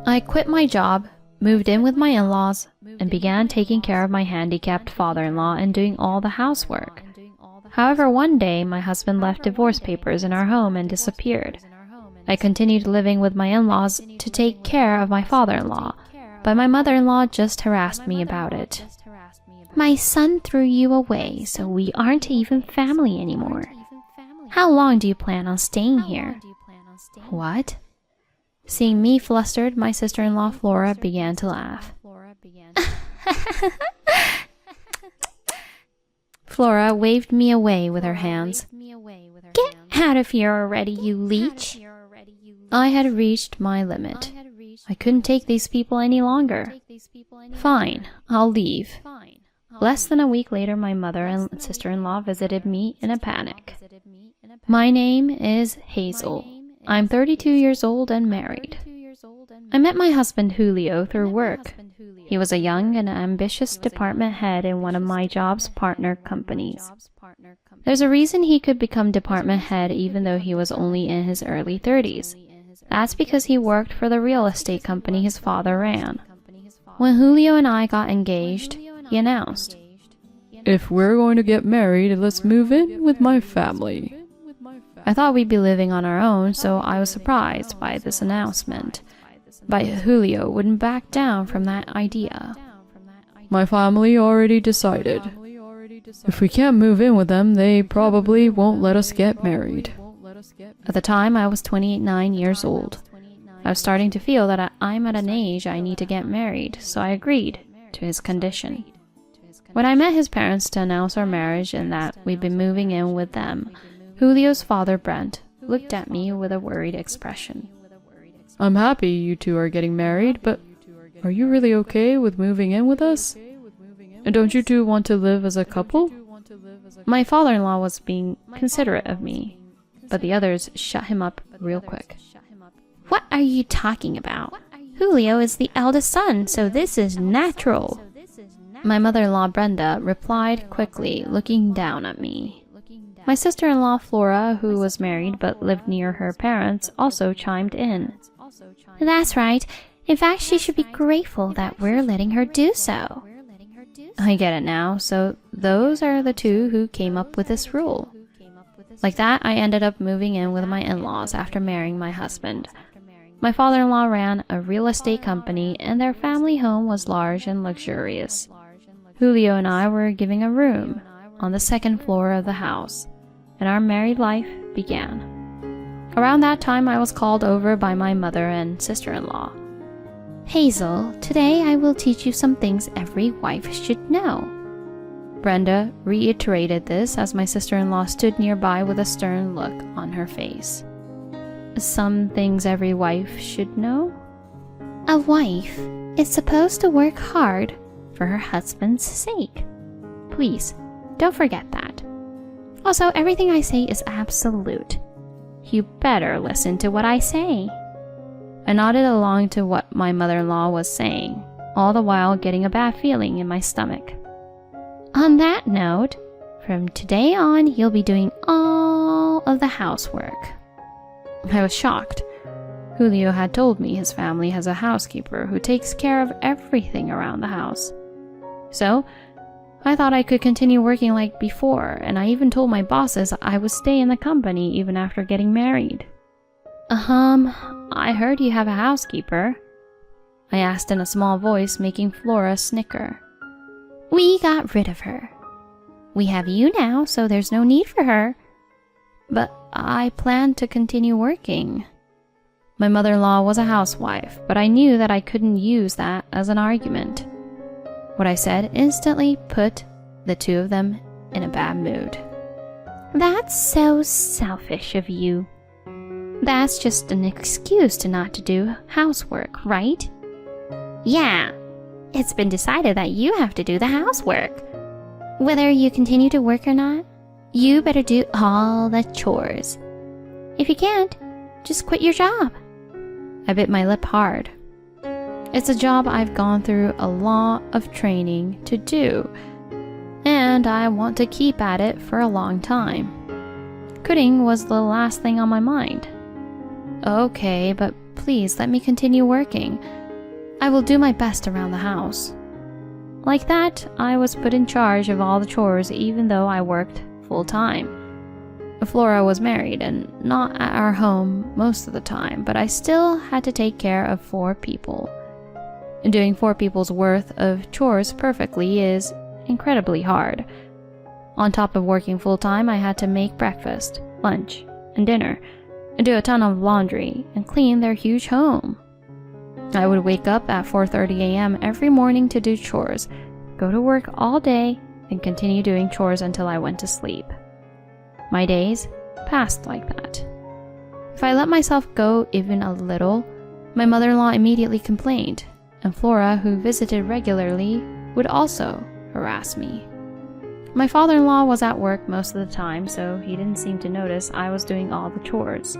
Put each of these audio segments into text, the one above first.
I quit my job, moved in with my in-laws, and began taking care of my handicapped father-in-law and doing all the housework. However, one day my husband left divorce papers in our home and disappeared. I continued living with my in-laws to take care of my father-in-law, but my mother-in-law just harassed me about it. My son threw you away, so we aren't even family anymore. How long do you plan on staying here? What? Seeing me flustered, my sister-in-law Flora began to laugh. Flora waved me away with her hands. Get out of here already, you leech! I had reached my limit. I couldn't take these people any longer. Fine, I'll leave. Less than a week later, my mother and sister-in-law visited me in a panic. My name is Hazel. I'm 32 years old and married. I met my husband Julio through work. He was a young and ambitious department head in one of my job's partner companies. There's a reason he could become department head even though he was only in his early 30s. That's because he worked for the real estate company his father ran. When Julio and I got engaged, he announced, "If we're going to get married, let's move in with my family." I thought we'd be living on our own, so I was surprised by this announcement. But Julio wouldn't back down from that idea. "My family already decided. If we can't move in with them, they probably won't let us get married." At the time, I was 29 years old. I was starting to feel that I'm at an age I need to get married, so I agreed to his condition. When I met his parents to announce our marriage and that we'd be moving in with them, Julio's father, Brent, looked at me with a worried expression. "I'm happy you two are getting married, but are you really okay with moving in with us? And don't you two want to live as a couple?" My father-in-law was being considerate of me, but the others shut him up real quick. What are you talking about? Julio is the eldest son, so this is natural. My mother-in-law Brenda replied quickly, looking down at me. My sister-in-law Flora, who was married but lived near her parents, also chimed in. That's right. In fact, she should be grateful that we're letting her do so. I get it now, so those are the two who came up with this rule. Like that, I ended up moving in with my in-laws after marrying my husband. My father-in-law ran a real estate company, and their family home was large and luxurious. Julio and I were given a room on the second floor of the house, and our married life began. Around that time, I was called over by my mother and sister-in-law. Hazel, today I will teach you some things every wife should know. Brenda reiterated this as my sister-in-law stood nearby with a stern look on her face. Some things every wife should know? A wife is supposed to work hard for her husband's sake. Please, don't forget that. Also, everything I say is absolute. You better listen to what I say. I nodded along to what my mother-in-law was saying, all the while getting a bad feeling in my stomach. On that note, from today on, you'll be doing all of the housework. I was shocked. Julio had told me his family has a housekeeper who takes care of everything around the house. So, I thought I could continue working like before, and I even told my bosses I would stay in the company even after getting married. I heard you have a housekeeper, I asked in a small voice, making Flora snicker. We got rid of her. We have you now, so there's no need for her. But I plan to continue working. My mother-in-law was a housewife, but I knew that I couldn't use that as an argument. What I said instantly put the two of them in a bad mood. That's so selfish of you. That's just an excuse to not to do housework, right? Yeah, it's been decided that you have to do the housework. Whether you continue to work or not, you better do all the chores. If you can't, just quit your job. I bit my lip hard. It's a job I've gone through a lot of training to do, and I want to keep at it for a long time. Quitting was the last thing on my mind. Okay, but please let me continue working. I will do my best around the house." Like that, I was put in charge of all the chores even though I worked full-time. Flora was married and not at our home most of the time, but I still had to take care of 4 people. Doing 4 people's worth of chores perfectly is incredibly hard. On top of working full-time, I had to make breakfast, lunch, and dinner, and do a ton of laundry and clean their huge home. I would wake up at 4:30 a.m. every morning to do chores, go to work all day, and continue doing chores until I went to sleep. My days passed like that. If I let myself go even a little, my mother-in-law immediately complained, and Flora, who visited regularly, would also harass me. My father-in-law was at work most of the time, so he didn't seem to notice I was doing all the chores.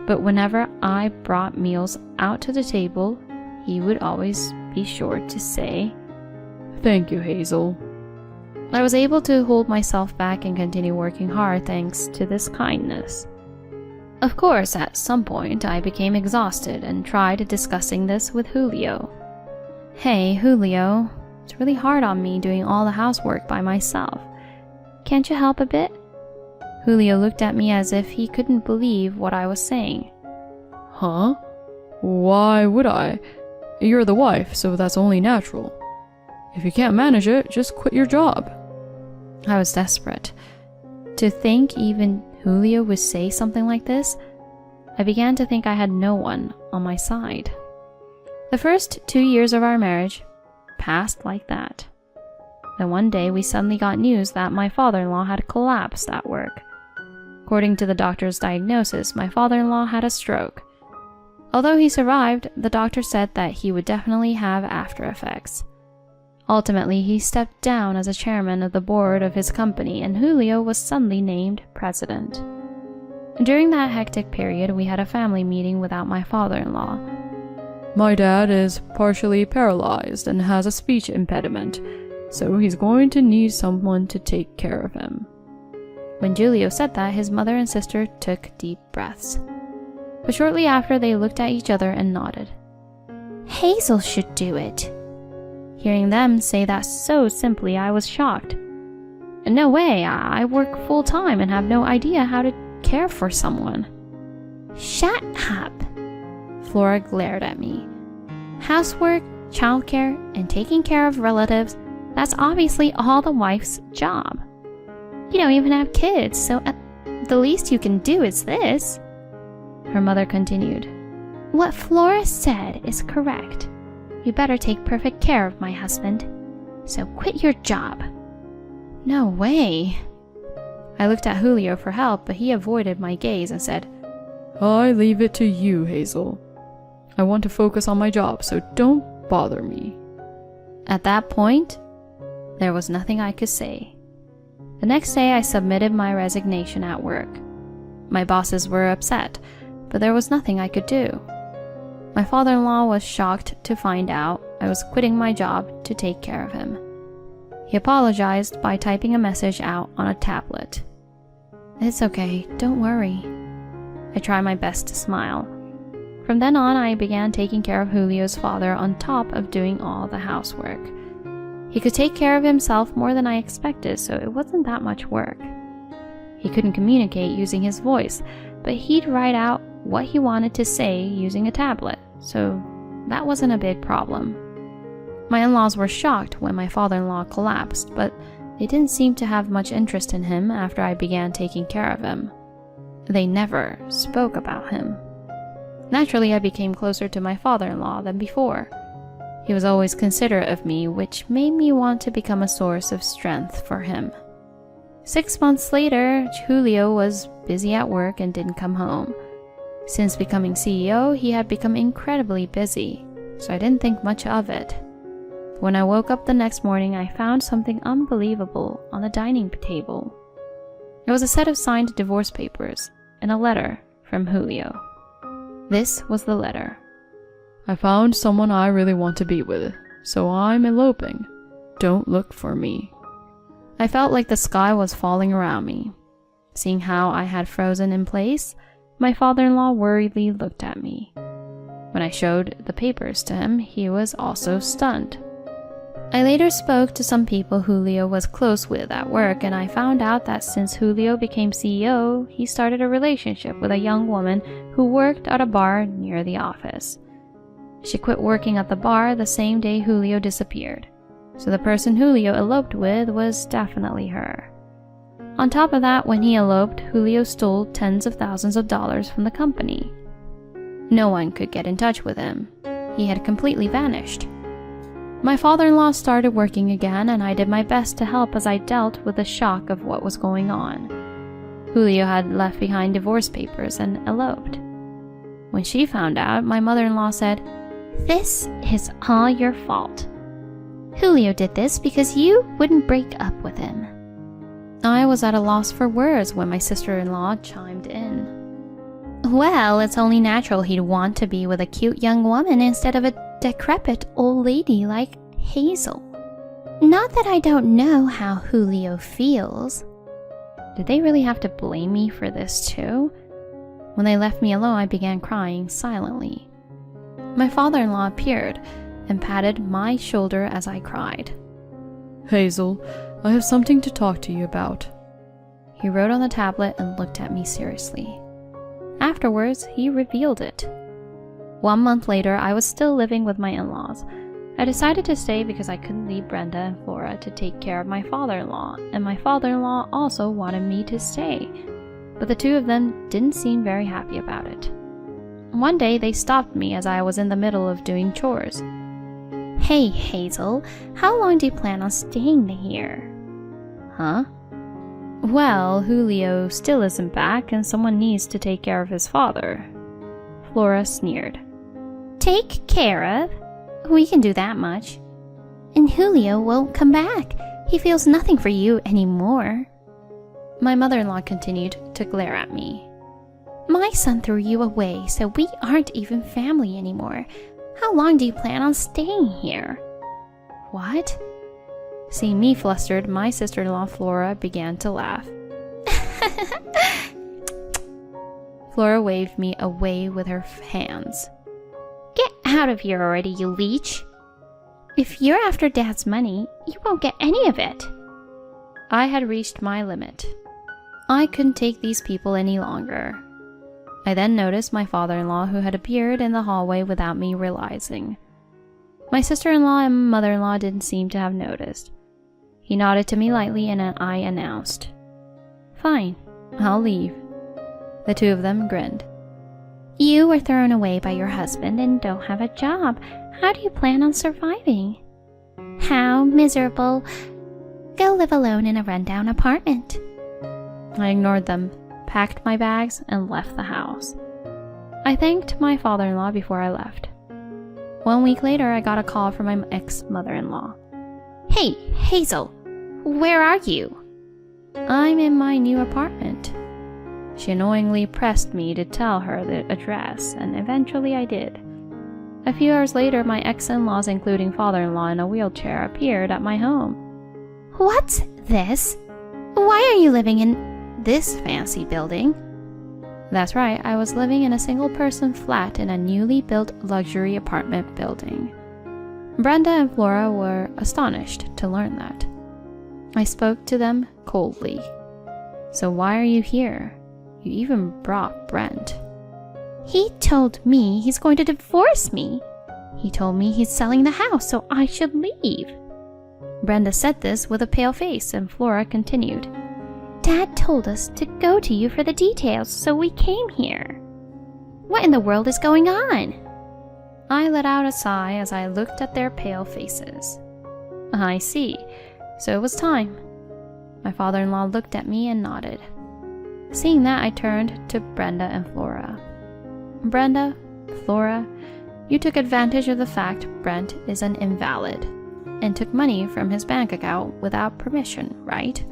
But whenever I brought meals out to the table, he would always be sure to say, "Thank you, Hazel." I was able to hold myself back and continue working hard thanks to this kindness. Of course, at some point, I became exhausted and tried discussing this with Julio. "Hey, Julio, it's really hard on me doing all the housework by myself. Can't you help a bit?" Julio looked at me as if he couldn't believe what I was saying. "Huh? Why would I? You're the wife, so that's only natural. If you can't manage it, just quit your job." I was desperate. To think even Julio would say something like this, I began to think I had no one on my side. The first 2 years of our marriage passed like that. Then one day we suddenly got news that my father-in-law had collapsed at work. According to the doctor's diagnosis, my father-in-law had a stroke. Although he survived, the doctor said that he would definitely have after effects. Ultimately, he stepped down as a chairman of the board of his company, and Julio was suddenly named president. During that hectic period, we had a family meeting without my father-in-law. "My dad is partially paralyzed and has a speech impediment, so he's going to need someone to take care of him." When Julio said that, his mother and sister took deep breaths. But shortly after, they looked at each other and nodded. "Hazel should do it." Hearing them say that so simply, I was shocked. No way, I work full-time and have no idea how to care for someone. "Shut up!" Flora glared at me. "Housework, childcare, and taking care of relatives, that's obviously all the wife's job. You don't even have kids, so at the least you can do is this." Her mother continued, "What Flora said is correct. You better take perfect care of my husband, so quit your job." No way. I looked at Julio for help, but he avoided my gaze and said, "I leave it to you, Hazel. I want to focus on my job, so don't bother me." At that point, there was nothing I could say. The next day, I submitted my resignation at work. My bosses were upset, but there was nothing I could do. My father-in-law was shocked to find out I was quitting my job to take care of him. He apologized by typing a message out on a tablet. "It's okay, don't worry." I tried my best to smile. From then on, I began taking care of Julio's father on top of doing all the housework. He could take care of himself more than I expected, so it wasn't that much work. He couldn't communicate using his voice, but he'd write out what he wanted to say using a tablet, so that wasn't a big problem. My in-laws were shocked when my father-in-law collapsed, but they didn't seem to have much interest in him after I began taking care of him. They never spoke about him. Naturally, I became closer to my father-in-law than before. He was always considerate of me, which made me want to become a source of strength for him. 6 months later, Julio was busy at work and didn't come home. Since becoming CEO, he had become incredibly busy, so I didn't think much of it. When I woke up the next morning, I found something unbelievable on the dining table. It was a set of signed divorce papers and a letter from Julio. This was the letter. "I found someone I really want to be with, so I'm eloping. Don't look for me." I felt like the sky was falling around me. Seeing how I had frozen in place, my father-in-law worriedly looked at me. When I showed the papers to him, he was also stunned. I later spoke to some people Julio was close with at work, and I found out that since Julio became CEO, he started a relationship with a young woman who worked at a bar near the office. She quit working at the bar the same day Julio disappeared, so the person Julio eloped with was definitely her. On top of that, when he eloped, Julio stole tens of thousands of dollars from the company. No one could get in touch with him. He had completely vanished. My father-in-law started working again, and I did my best to help as I dealt with the shock of what was going on. Julio had left behind divorce papers and eloped. When she found out, my mother-in-law said, "This is all your fault. Julio did this because you wouldn't break up with him." I was at a loss for words when my sister-in-law chimed in. "Well, it's only natural he'd want to be with a cute young woman instead of a decrepit old lady like Hazel. Not that I don't know how Julio feels." Did they really have to blame me for this too? When they left me alone, I began crying silently. My father-in-law appeared and patted my shoulder as I cried. Hazel, I have something to talk to you about. He wrote on the tablet and looked at me seriously. Afterwards, he revealed it. 1 month later, I was still living with my in-laws. I decided to stay because I couldn't leave Brenda and Flora to take care of my father-in-law, and my father-in-law also wanted me to stay, but the two of them didn't seem very happy about it. One day, they stopped me as I was in the middle of doing chores. "Hey, Hazel, how long do you plan on staying here?" "Huh?" "Well, Julio still isn't back, and someone needs to take care of his father." Flora sneered. "Take care of? We can do that much. And Julio won't come back. He feels nothing for you anymore." My mother-in-law continued to glare at me. "My son threw you away, so we aren't even family anymore. How long do you plan on staying here?" "What?" Seeing me flustered, my sister-in-law Flora began to laugh. Flora waved me away with her hands. "Get out of here already, you leech. If you're after Dad's money, you won't get any of it." I had reached my limit. I couldn't take these people any longer. I then noticed my father-in-law, who had appeared in the hallway without me realizing. My sister-in-law and mother-in-law didn't seem to have noticed. He nodded to me lightly, and I announced, "Fine, I'll leave." The two of them grinned. "You were thrown away by your husband and don't have a job. How do you plan on surviving?" "How miserable. Go live alone in a rundown apartment." I ignored them, packed my bags, and left the house. I thanked my father-in-law before I left. 1 week later, I got a call from my ex-mother-in-law. "Hey, Hazel, where are you?" "I'm in my new apartment." She annoyingly pressed me to tell her the address, and eventually I did. A few hours later, my ex-in-laws, including father-in-law in a wheelchair, appeared at my home. "What's this? Why are you living in this fancy building?" That's right, I was living in a single-person flat in a newly built luxury apartment building. Brenda and Flora were astonished to learn that. I spoke to them coldly. "So why are you here? You even brought Brent." "He told me he's going to divorce me. He told me he's selling the house, so I should leave." Brenda said this with a pale face, and Flora continued, "Dad told us to go to you for the details, so we came here. What in the world is going on?" I let out a sigh as I looked at their pale faces. "I see. So it was time." My father-in-law looked at me and nodded. Seeing that, I turned to Brenda and Flora. "Brenda, Flora, you took advantage of the fact Brent is an invalid and took money from his bank account without permission, right?"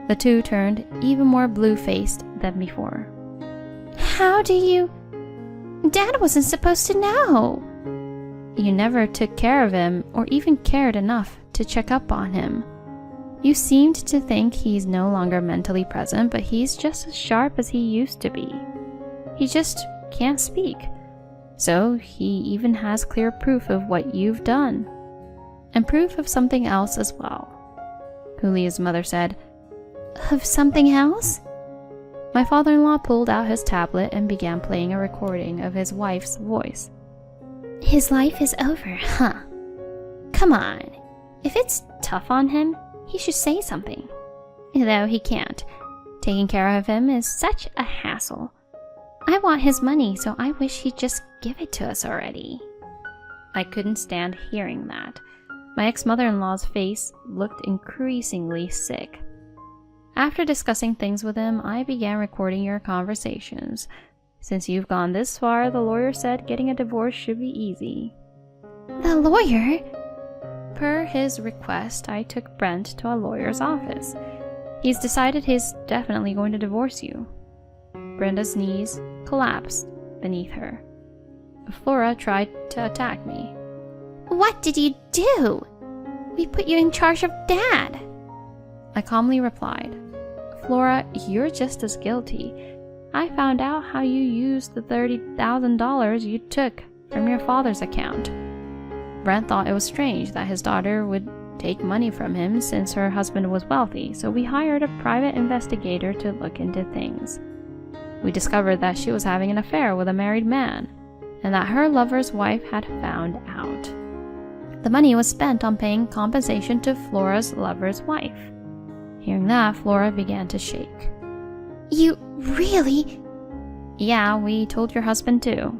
The two turned even more blue-faced than before. "How do you... Dad wasn't supposed to know." "You never took care of him or even cared enough to check up on him. You seemed to think he's no longer mentally present, but he's just as sharp as he used to be. He just can't speak. So he even has clear proof of what you've done. And proof of something else as well. Julio's mother said, "Of something else?" My father-in-law pulled out his tablet and began playing a recording of his wife's voice. "His life is over, huh? Come on. If it's tough on him, he should say something. Though he can't. Taking care of him is such a hassle. I want his money, so I wish he'd just give it to us already." I couldn't stand hearing that. My ex-mother-in-law's face looked increasingly sick. After discussing things with him, I began recording your conversations. Since you've gone this far, the lawyer said getting a divorce should be easy. "The lawyer?" Per his request, I took Brent to a lawyer's office. He's decided he's definitely going to divorce you. Brenda's knees collapsed beneath her. Flora tried to attack me. "What did you do? We put you in charge of Dad." I calmly replied, "Flora, you're just as guilty. I found out how you used the $30,000 you took from your father's account." Brent thought it was strange that his daughter would take money from him since her husband was wealthy, so we hired a private investigator to look into things. We discovered that she was having an affair with a married man, and that her lover's wife had found out. The money was spent on paying compensation to Flora's lover's wife. Hearing that, Flora began to shake. "You really?" "Yeah, we told your husband too.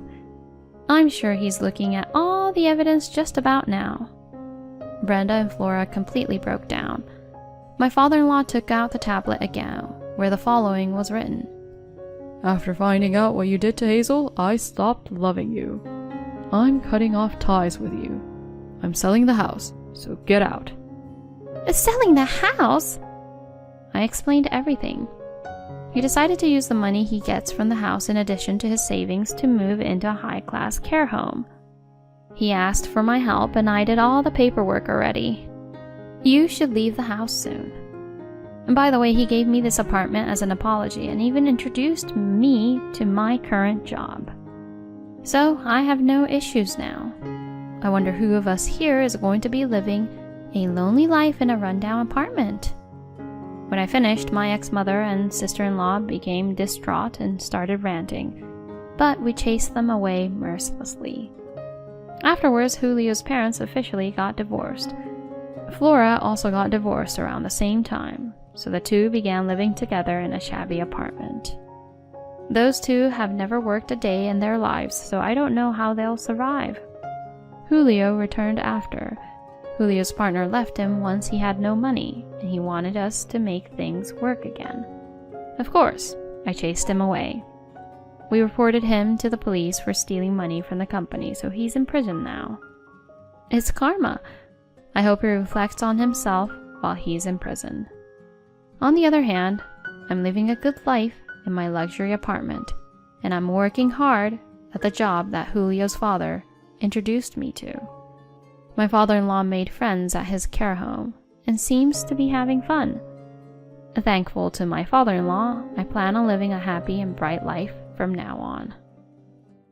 I'm sure he's looking at all the evidence just about now." Brenda and Flora completely broke down. My father-in-law took out the tablet again, where the following was written. "After finding out what you did to Hazel, I stopped loving you. I'm cutting off ties with you. I'm selling the house, so get out." "Selling the house?" I explained everything. He decided to use the money he gets from the house in addition to his savings to move into a high-class care home. He asked for my help and I did all the paperwork already. "You should leave the house soon." And by the way, he gave me this apartment as an apology and even introduced me to my current job. So I have no issues now. I wonder who of us here is going to be living a lonely life in a rundown apartment. When I finished, my ex-mother and sister-in-law became distraught and started ranting, but we chased them away mercilessly. Afterwards, Julio's parents officially got divorced. Flora also got divorced around the same time, so the two began living together in a shabby apartment. Those two have never worked a day in their lives, so I don't know how they'll survive. Julio returned after. Julio's partner left him once he had no money, and he wanted us to make things work again. Of course, I chased him away. We reported him to the police for stealing money from the company, so he's in prison now. It's karma. I hope he reflects on himself while he's in prison. On the other hand, I'm living a good life in my luxury apartment, and I'm working hard at the job that Julio's father introduced me to. My father-in-law made friends at his care home and seems to be having fun. Thankful to my father-in-law, I plan on living a happy and bright life from now on.